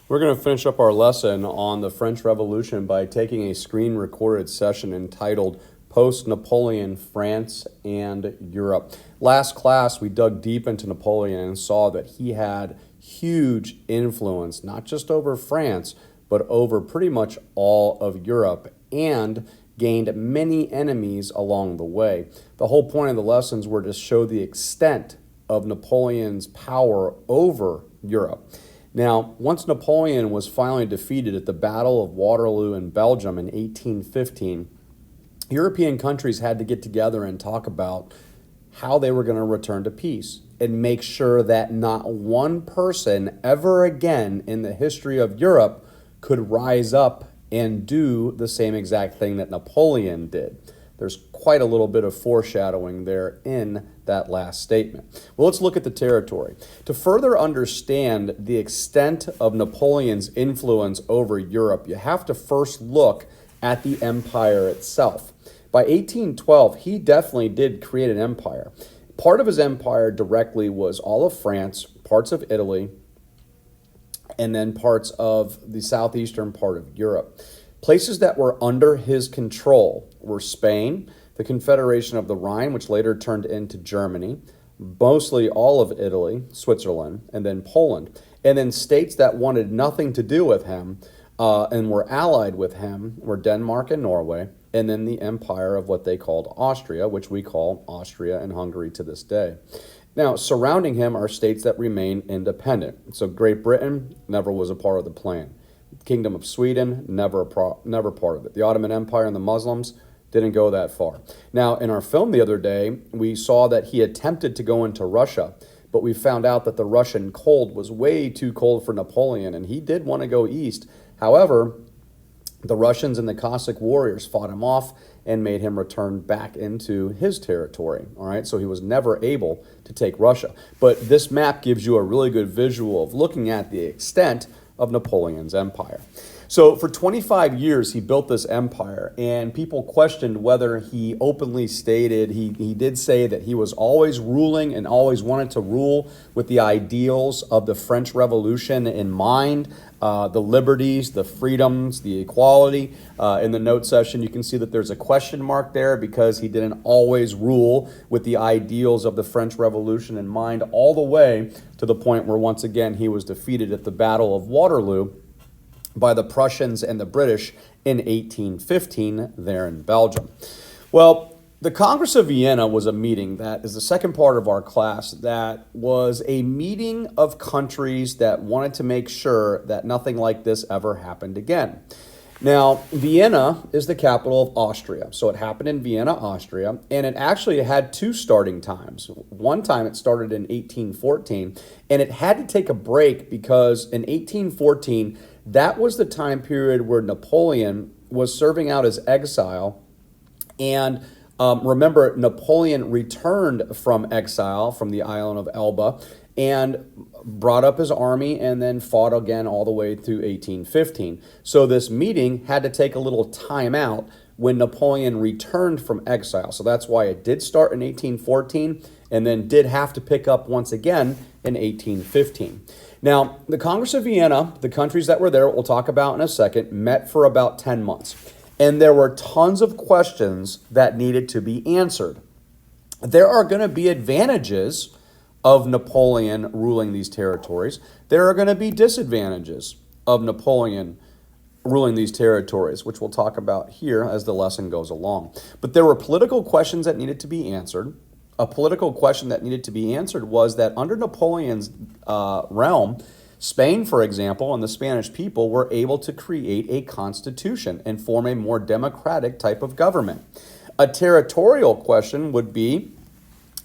We're going to finish up our lesson on the French Revolution by taking a screen-recorded session entitled Post-Napoleon France and Europe. Last class, we dug deep into Napoleon and saw that he had huge influence, not just over France, but over pretty much all of Europe, and gained many enemies along the way. The whole point of the lessons were to show the extent of Napoleon's power over Europe. Now, once Napoleon was finally defeated at the Battle of Waterloo in Belgium in 1815, European countries had to get together and talk about how they were going to return to peace and make sure that not one person ever again in the history of Europe could rise up and do the same exact thing that Napoleon did. There's quite a little bit of foreshadowing there in that last statement. Well, let's look at the territory. To further understand the extent of Napoleon's influence over Europe, you have to first look at the empire itself. By 1812, he definitely did create an empire. Part of his empire directly was all of France, parts of Italy, and then parts of the southeastern part of Europe. Places that were under his control were Spain, the Confederation of the Rhine, which later turned into Germany, mostly all of Italy, Switzerland, and then Poland. And then states that wanted nothing to do with him and were allied with him were Denmark and Norway, and then the empire of what they called Austria, which we call Austria and Hungary to this day. Now, surrounding him are states that remain independent. So Great Britain never was a part of the plan. Kingdom of Sweden, never part of it. The Ottoman Empire and the Muslims didn't go that far. Now, in our film the other day, we saw that he attempted to go into Russia, but we found out that the Russian cold was way too cold for Napoleon, and he did want to go east. However, the Russians and the Cossack warriors fought him off and made him return back into his territory. All right, so he was never able to take Russia. But this map gives you a really good visual of looking at the extent of Napoleon's empire. So for 25 years, he built this empire, and people questioned whether he openly stated, he did say that he was always ruling and always wanted to rule with the ideals of the French Revolution in mind, the liberties, the freedoms, the equality. In the note session, you can see that there's a question mark there because he didn't always rule with the ideals of the French Revolution in mind, all the way to the point where, once again, he was defeated at the Battle of Waterloo by the Prussians and the British in 1815 there in Belgium. Well, the Congress of Vienna was a meeting that is the second part of our class that was a meeting of countries that wanted to make sure that nothing like this ever happened again. Now, Vienna is the capital of Austria. So it happened in Vienna, Austria, and it actually had two starting times. One time it started in 1814, and it had to take a break because in 1814, that was the time period where Napoleon was serving out his exile. And remember, Napoleon returned from exile from the island of Elba and brought up his army and then fought again all the way through 1815. So this meeting had to take a little time out when Napoleon returned from exile. So that's why it did start in 1814 and then did have to pick up once again in 1815. Now, the Congress of Vienna, the countries that were there, we'll talk about in a second, met for about 10 months. And there were tons of questions that needed to be answered. There are going to be advantages of Napoleon ruling these territories. There are going to be disadvantages of Napoleon ruling these territories, which we'll talk about here as the lesson goes along. But there were political questions that needed to be answered. A political question that needed to be answered was that under Napoleon's realm, Spain, for example, and the Spanish people were able to create a constitution and form a more democratic type of government. A territorial question would be,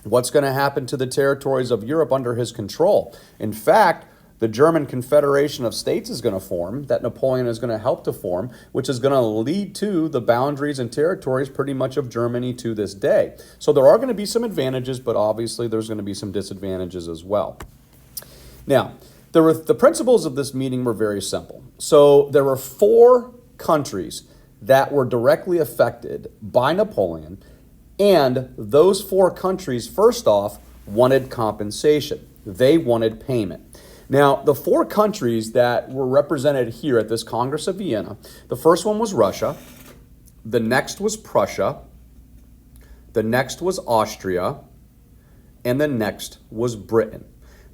what's going to happen to the territories of Europe under his control? In fact, the German Confederation of States is going to form, that Napoleon is going to help to form, which is going to lead to the boundaries and territories pretty much of Germany to this day. So there are going to be some advantages, but obviously there's going to be some disadvantages as well. Now, the principles of this meeting were very simple. So there were 4 countries that were directly affected by Napoleon, and those 4 countries, first off, wanted compensation. They wanted payment. Now, the four countries that were represented here at this Congress of Vienna, the first one was Russia, the next was Prussia, the next was Austria, and the next was Britain.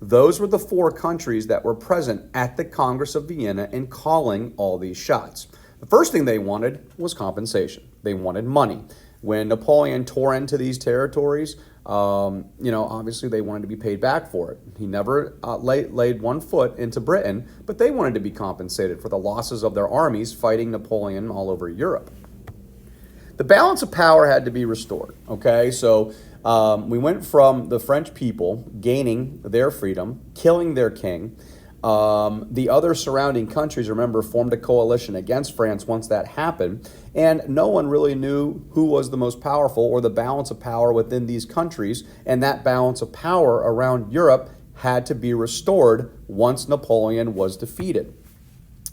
Those were the four countries that were present at the Congress of Vienna and calling all these shots. The first thing they wanted was compensation. They wanted money. When Napoleon tore into these territories, obviously they wanted to be paid back for it. He never laid one foot into Britain, but they wanted to be compensated for the losses of their armies fighting Napoleon all over Europe. The balance of power had to be restored, okay? So we went from the French people gaining their freedom, killing their king. The other surrounding countries, remember, formed a coalition against France once that happened, and no one really knew who was the most powerful or the balance of power within these countries, and that balance of power around Europe had to be restored once Napoleon was defeated.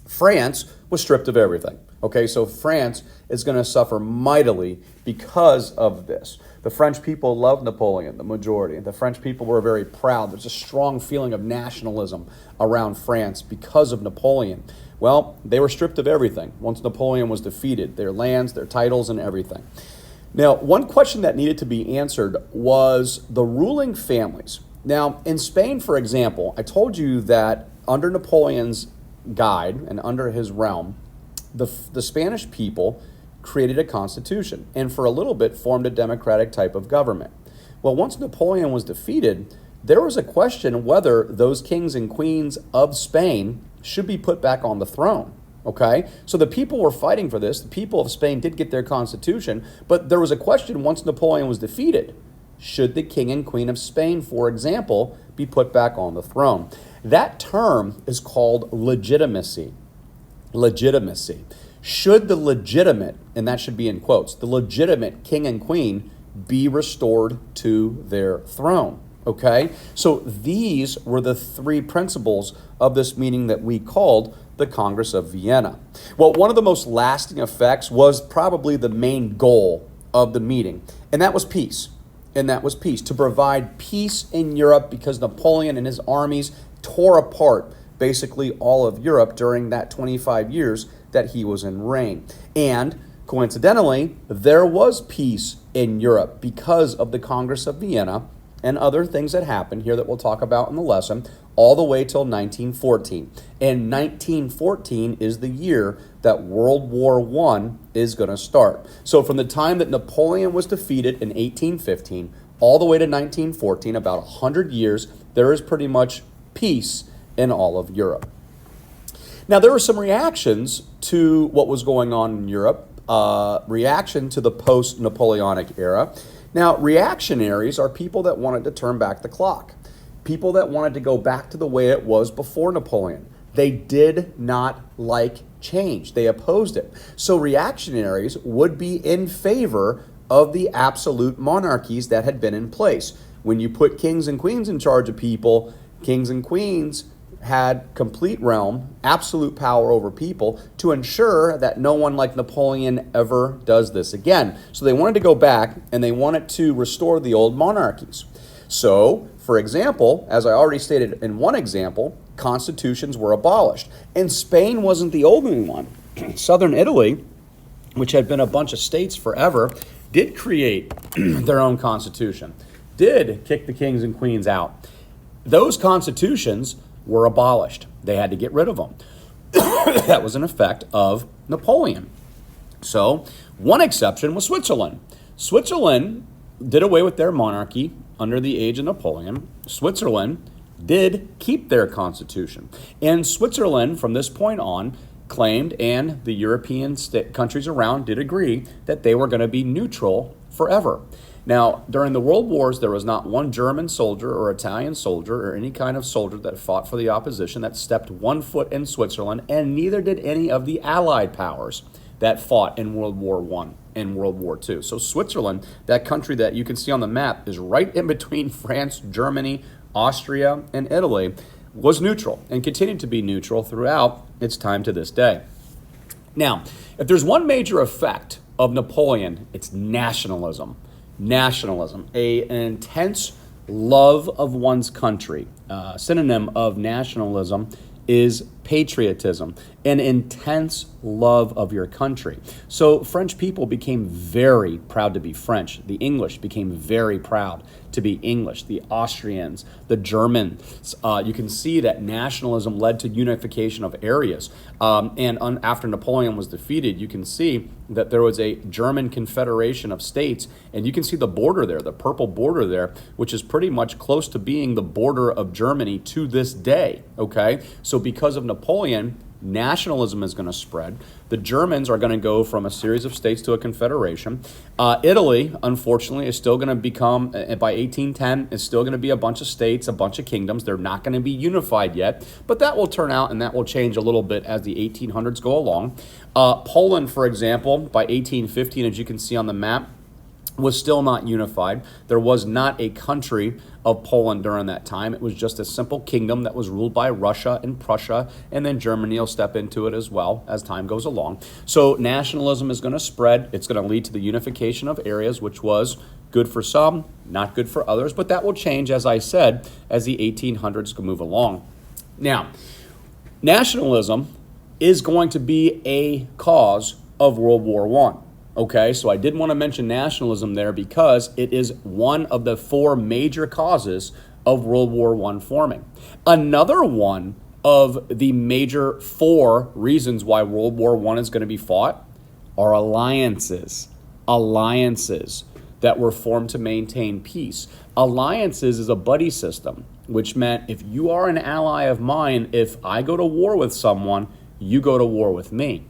France was stripped of everything. Okay, so France is going to suffer mightily because of this. The French people loved Napoleon, the majority. The French people were very proud. There's a strong feeling of nationalism around France because of Napoleon. Well, they were stripped of everything once Napoleon was defeated, their lands, their titles, and everything. Now, one question that needed to be answered was the ruling families. Now, in Spain, for example, I told you that under Napoleon's guide and under his realm, the Spanish people created a constitution and for a little bit formed a democratic type of government. Well, once Napoleon was defeated, there was a question whether those kings and queens of Spain should be put back on the throne. Okay, so the people were fighting for this. The people of Spain did get their constitution, but there was a question once Napoleon was defeated. Should the king and queen of Spain, for example, be put back on the throne? That term is called legitimacy. Legitimacy. Should the legitimate, and that should be in quotes, the legitimate king and queen be restored to their throne? Okay, so these were the three principles of this meeting that we called the Congress of Vienna. Well, one of the most lasting effects was probably the main goal of the meeting, and that was peace. To provide peace in Europe because Napoleon and his armies tore apart basically all of Europe during that 25 years that he was in reign. And coincidentally, there was peace in Europe because of the Congress of Vienna and other things that happened here that we'll talk about in the lesson all the way till 1914. And 1914 is the year that World War I is going to start. So from the time that Napoleon was defeated in 1815 all the way to 1914, about 100 years, there is pretty much peace in all of Europe. Now, there were some reactions to what was going on in Europe, reaction to the post-Napoleonic era. Now, reactionaries are people that wanted to turn back the clock, people that wanted to go back to the way it was before Napoleon. They did not like change. They opposed it. So reactionaries would be in favor of the absolute monarchies that had been in place. When you put kings and queens in charge of people, kings and queens had complete realm, absolute power over people to ensure that no one like Napoleon ever does this again. So they wanted to go back and they wanted to restore the old monarchies. So, for example, as I already stated in one example, constitutions were abolished. And Spain wasn't the only one. Southern Italy, which had been a bunch of states forever, did create their own constitution, did kick the kings and queens out. Those constitutions were abolished. They had to get rid of them. That was an effect of Napoleon. So one exception was Switzerland. Switzerland did away with their monarchy under the age of Napoleon. Switzerland did keep their constitution. And Switzerland, from this point on, claimed, and the European countries around did agree, that they were going to be neutral forever. Now, during the World Wars, there was not one German soldier or Italian soldier or any kind of soldier that fought for the opposition that stepped one foot in Switzerland, and neither did any of the Allied powers that fought in World War I and World War II. So Switzerland, that country that you can see on the map, is right in between France, Germany, Austria, and Italy, was neutral and continued to be neutral throughout its time to this day. Now, if there's one major effect of Napoleon, it's nationalism. Nationalism, an intense love of one's country, synonym of nationalism is patriotism, an intense love of your country. So French people became very proud to be French. The English became very proud to be English. The Austrians, the Germans, you can see that nationalism led to unification of areas. After Napoleon was defeated, you can see that there was a German confederation of states, and you can see the border there, the purple border there, which is pretty much close to being the border of Germany to this day, okay? So because of Napoleon, nationalism is going to spread. The Germans are going to go from a series of states to a confederation. Italy, unfortunately, is still going to become, by 1810, is still going to be a bunch of states, a bunch of kingdoms. They're not going to be unified yet, but that will turn out and that will change a little bit as the 1800s go along. Poland, for example, by 1815, as you can see on the map, was still not unified. There was not a country of Poland during that time. It was just a simple kingdom that was ruled by Russia and Prussia, and then Germany will step into it as well as time goes along. So nationalism is going to spread. It's going to lead to the unification of areas, which was good for some, not good for others, but that will change, as I said, as the 1800s move along. Now, nationalism is going to be a cause of World War I. Okay, so I did want to mention nationalism there because it is one of the four major causes of World War I forming. Another one of the major four reasons why World War I is going to be fought are alliances. Alliances that were formed to maintain peace. Alliances is a buddy system, which meant if you are an ally of mine, if I go to war with someone, you go to war with me.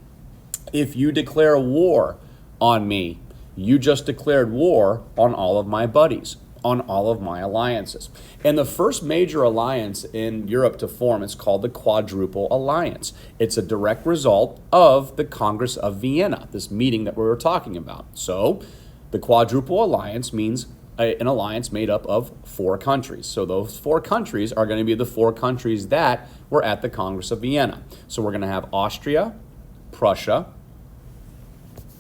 If you declare war on me, you just declared war on all of my buddies, on all of my alliances. And the first major alliance in Europe to form is called the Quadruple Alliance. It's a direct result of the Congress of Vienna, this meeting that we were talking about. So the Quadruple Alliance means an alliance made up of four countries. So those four countries are going to be the four countries that were at the Congress of Vienna. So we're going to have Austria, Prussia,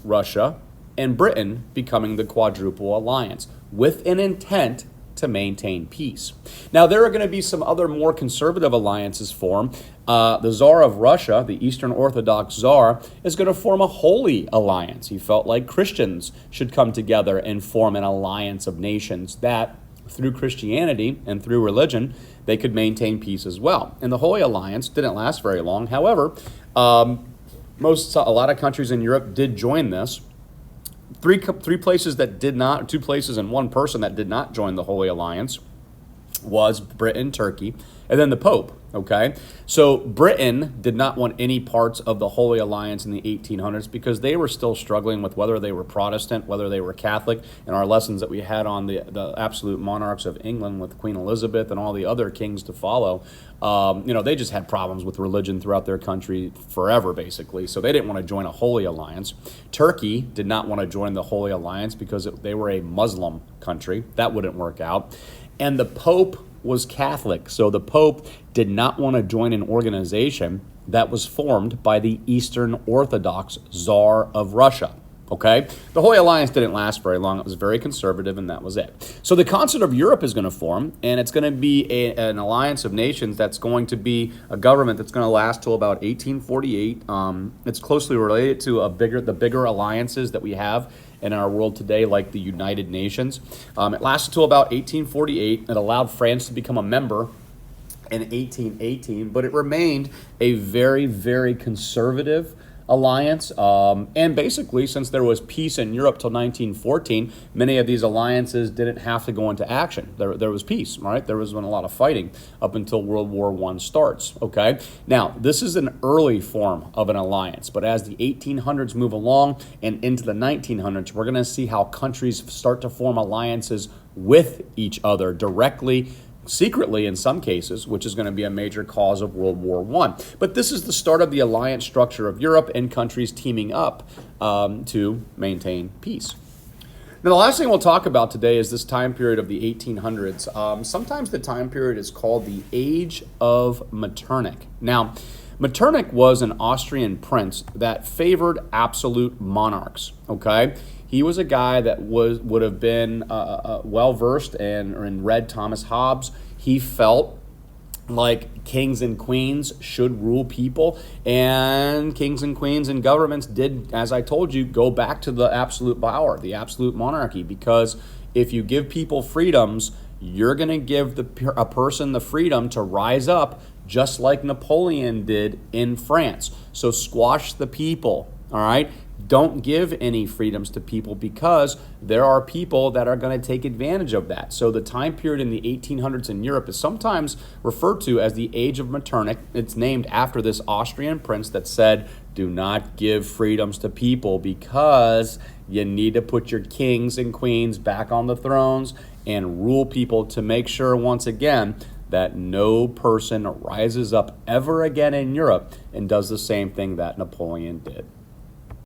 Russia, and Britain becoming the Quadruple Alliance with an intent to maintain peace. Now, there are going to be some other more conservative alliances formed. The Tsar of Russia, the Eastern Orthodox Tsar, is going to form a holy alliance. He felt like Christians should come together and form an alliance of nations that, through Christianity and through religion, they could maintain peace as well. And the Holy Alliance didn't last very long. However, a lot of countries in Europe did join this. Three places that did not, two places and one person that did not join the Holy Alliance was Britain, Turkey, and then the Pope, okay? So Britain did not want any parts of the Holy Alliance in the 1800s because they were still struggling with whether they were Protestant, whether they were Catholic, and our lessons that we had on the absolute monarchs of England with Queen Elizabeth and all the other kings to follow. They just had problems with religion throughout their country forever, basically. So they didn't want to join a Holy Alliance. Turkey did not want to join the Holy Alliance because they were a Muslim country. That wouldn't work out. And the Pope was Catholic, so the Pope did not want to join an organization that was formed by the Eastern Orthodox Tsar of Russia. Okay? The Holy Alliance didn't last very long. It was very conservative, and that was it. So the Council of Europe is going to form, and it's going to be an alliance of nations that's going to be a government that's going to last till about 1848. It's closely related to the bigger alliances that we have in our world today, like the United Nations. It lasted till about 1848. It allowed France to become a member in 1818, but it remained a very, very conservative alliance. And basically, since there was peace in Europe till 1914, many of these alliances didn't have to go into action. There was peace, right? There was a lot of fighting up until World War I starts, okay? Now, this is an early form of an alliance, but as the 1800s move along and into the 1900s, we're going to see how countries start to form alliances with each other directly, secretly in some cases, which is going to be a major cause of World War I. But this is the start of the alliance structure of Europe and countries teaming up to maintain peace. Now, the last thing we'll talk about today is this time period of the 1800s. Sometimes the time period is called the Age of Metternich. Now, Metternich was an Austrian prince that favored absolute monarchs, okay? He was a guy that would have been well-versed and read Thomas Hobbes. He felt like kings and queens should rule people, and kings and queens and governments did, as I told you, go back to the absolute power, the absolute monarchy, because if you give people freedoms, you're going to give a person the freedom to rise up, just like Napoleon did in France. So squash the people, all right? Don't give any freedoms to people, because there are people that are going to take advantage of that. So the time period in the 1800s in Europe is sometimes referred to as the Age of Metternich. It's named after this Austrian prince that said, do not give freedoms to people, because you need to put your kings and queens back on the thrones and rule people to make sure, once again, that no person rises up ever again in Europe and does the same thing that Napoleon did.